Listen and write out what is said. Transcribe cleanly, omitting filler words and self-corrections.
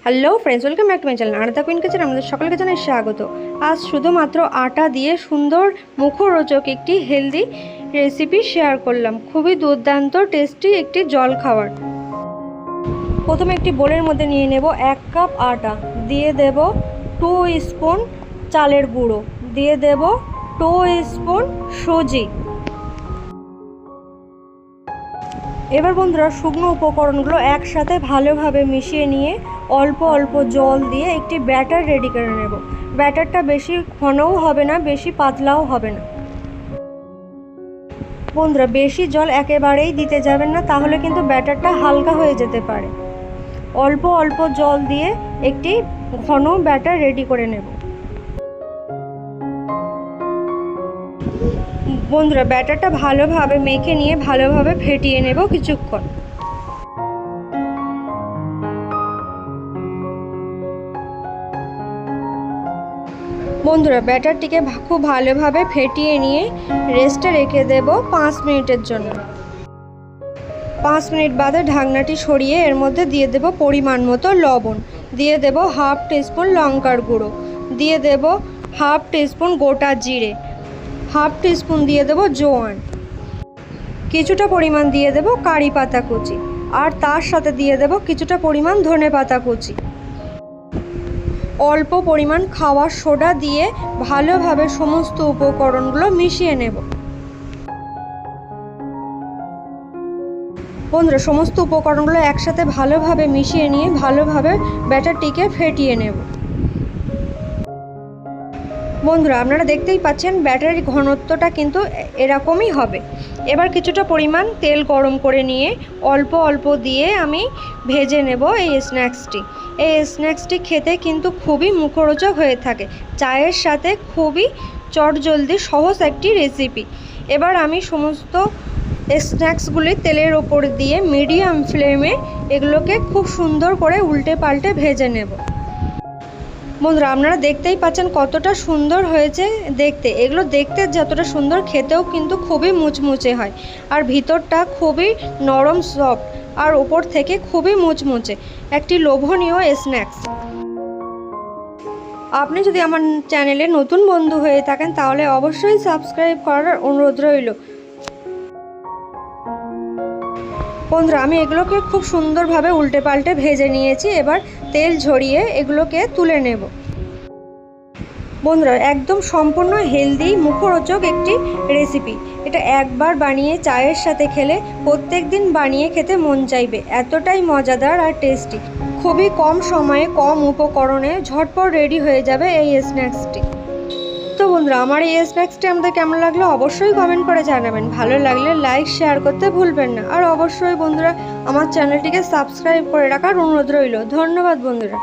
Hello friends, welcome back to my channel Aradhya queen kitchen. আমাদের সকলকে জানাই স্বাগত। আজ শুধুমাত্র আটা দিয়ে সুন্দর মুখরোচক একটি হেলদি রেসিপি শেয়ার করলাম। খুবই দুর্দান্ত টেস্টি একটি জল খাবার। প্রথমে একটি বোলের মধ্যে নিয়ে নেব 1 কাপ আটা, দিয়ে দেব 2 স্পুন চালের গুঁড়ো, দিয়ে দেব 2 স্পুন সুজি। এবার বন্ধুরা শুকনো উপকরণগুলো একসাথে ভালোভাবে মিশিয়ে নিয়ে অল্প অল্প জল দিয়ে একটি ব্যাটার রেডি করে নেব। ব্যাটারটা বেশি ঘনও হবে না, বেশি পাতলাও হবে না। বন্ধুরা বেশি জল একেবারেই দিতে যাবেন না, তাহলে কিন্তু ব্যাটারটা হালকা হয়ে যেতে পারে। অল্প অল্প জল দিয়ে একটি ঘন ব্যাটার রেডি করে নেব। বন্ধুরা ব্যাটারটা ভালোভাবে মেখে নিয়ে ভালোভাবে ফেটিয়ে নেব কিছুক্ষণ। বন্ধুরা ব্যাটারটিকে খুব ভালোভাবে ফেটিয়ে নিয়ে রেস্টে রেখে দেব 5 মিনিটের জন্য। 5 মিনিট বাদে ঢাকনাটি সরিয়ে এর মধ্যে দিয়ে দেব পরিমাণ মতো লবণ, দিয়ে দেব হাফ টিস্পুন লঙ্কার গুঁড়ো, দিয়ে দেব হাফ টিস্পুন গোটা জিরে, হাফ টিস্পুন দিয়ে দেব জোয়ান, কিছুটা পরিমাণ দিয়ে দেব কারি পাতা কুচি, আর তার সাথে দিয়ে দেব কিছুটা পরিমাণ ধনে পাতা কুচি। অল্প পরিমাণ খাওয়ার সোডা দিয়ে ভালোভাবে সমস্ত উপকরণগুলো মিশিয়ে নেব। বন্ধুরা সমস্ত উপকরণগুলো একসাথে ভালোভাবে মিশিয়ে নিয়ে ভালোভাবে ব্যাটারটিকে ফেটিয়ে নেব। বন্ধুরা আপনারা দেখতেই পাচ্ছেন ব্যাটারের ঘনত্বটা কিন্তু এরকমই হবে। এবার কিছুটা পরিমাণ তেল গরম করে নিয়ে অল্প অল্প দিয়ে আমি ভেজে নেব এই স্ন্যাক্সটি। এই স্ন্যাক্সটি খেতে কিন্তু খুবই মুখরোচক হয়ে থাকে, চায়ের সাথে খুবই চটজলদি সহজ একটি রেসিপি। এবার আমি সমস্ত স্ন্যাক্সগুলি তেলের ওপর দিয়ে মিডিয়াম ফ্লেমে এগুলোকে খুব সুন্দর করে উল্টে পাল্টে ভেজে নেব। বন্ধুরা আপনারা দেখতেই পাচ্ছেন কতটা সুন্দর হয়েছে দেখতে। এগুলো দেখতে যতটা সুন্দর, খেতেও কিন্তু খুবই মুচমুচে হয়, আর ভিতরটা খুবই নরম সফট, আর উপর থেকে খুবই মুচমুচে একটি লোভনীয় স্ন্যাক্স। আপনি যদি আমার চ্যানেলে নতুন বন্ধু হয়ে থাকেন তাহলে অবশ্যই সাবস্ক্রাইব করার অনুরোধ রইল। বন্ধুরা আমি এগুলোকে খুব সুন্দরভাবে উল্টে পাল্টে ভেজে নিয়েছি। এবার তেল ঝরিয়ে এগুলোকে তুলে নেব। বন্ধুরা একদম সম্পূর্ণ হেলদি মুখরোচক একটি রেসিপি। এটা একবার বানিয়ে চায়ের সাথে খেলে প্রত্যেক দিন বানিয়ে খেতে মন চাইবে, এতটাই মজাদার আর টেস্টি। খুবই কম সময়ে কম উপকরণে ঝটপট রেডি হয়ে যাবে এই স্ন্যাক্সটি। তো বন্ধুরা আমার এই স্ন্যাক্সটি আমাদের কেমন লাগলো অবশ্যই কমেন্ট করে জানাবেন। ভালো লাগলে লাইক শেয়ার করতে ভুলবেন না, আর অবশ্যই বন্ধুরা আমার চ্যানেলটিকে সাবস্ক্রাইব করে রাখার অনুরোধ রইল। ধন্যবাদ বন্ধুরা।